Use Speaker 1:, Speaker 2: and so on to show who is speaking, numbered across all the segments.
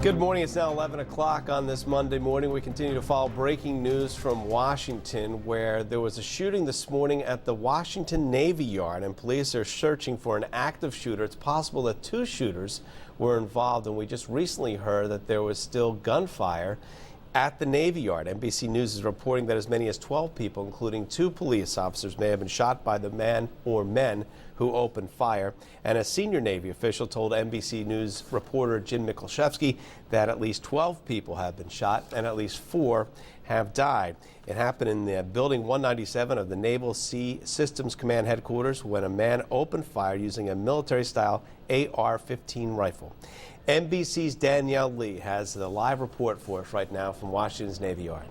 Speaker 1: Good morning. It's now 11 o'clock on this Monday morning. We continue to follow breaking news from Washington, where there was a shooting this morning at the Washington Navy Yard, and police are searching for an active shooter. It's possible that two shooters were involved, and we just recently heard that there was still gunfire at the Navy Yard. NBC News is reporting that as many as 12 people, including two police officers, may have been shot by the man or men who opened fire. And a senior Navy official told NBC News reporter Jim Mikolashevsky that at least 12 people have been shot and at least 4 have died. It happened in the building 197 of the Naval Sea Systems Command headquarters when a man opened fire using a military-style AR-15 rifle. NBC's Danielle Lee has the live report for us right now from Washington's Navy Yard.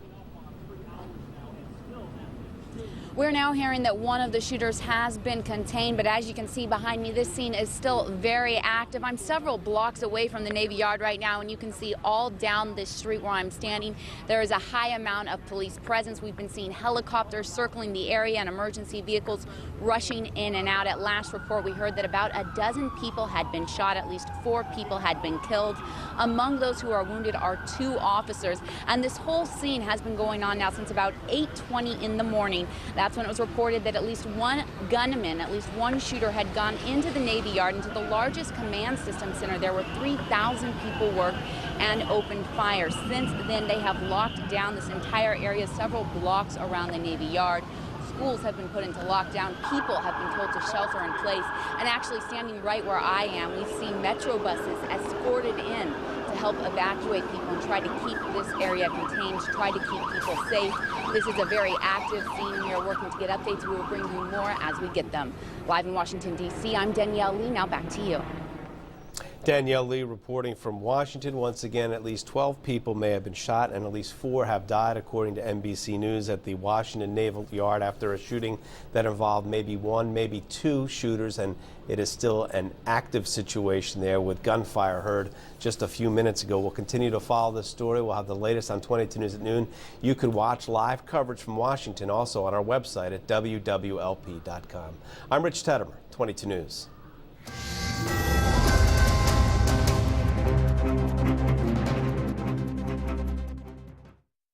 Speaker 2: We're now hearing that one of the shooters has been contained, but as you can see behind me, this scene is still very active. I'm several blocks away from the Navy Yard right now, and you can see all down this street where I'm standing, there is a high amount of police presence. We've been seeing helicopters circling the area and emergency vehicles rushing in and out. At last report, we heard that about a dozen people had been shot, at least 4 people had been killed. Among those who are wounded are 2 officers, and this whole scene has been going on now since about 8:20 in the morning. That's when it was reported that at least one gunman, at least one shooter had gone into the Navy Yard, into the largest command system center. There were 3,000 people worked and opened fire. Since then, they have locked down this entire area, several blocks around the Navy Yard. Schools have been put into lockdown. People have been told to shelter in place. And actually, standing right where I am, we see Metro buses escorted in to help evacuate people and try to keep this area contained, to try to keep people safe. This is a very active scene. We are working to get updates. We will bring you more as we get them. Live in Washington, D.C., I'm Danielle Lee. Now back to you.
Speaker 1: Danielle Lee reporting from Washington. Once again, at least 12 people may have been shot and at least 4 have died, according to NBC News, at the Washington Naval Yard after a shooting that involved maybe 1, maybe 2 shooters, and it is still an active situation there with gunfire heard just a few minutes ago. We'll continue to follow this story. We'll have the latest on 22 News at noon. You can watch live coverage from Washington also on our website at wwlp.com. I'm Rich Teddemer, 22 News.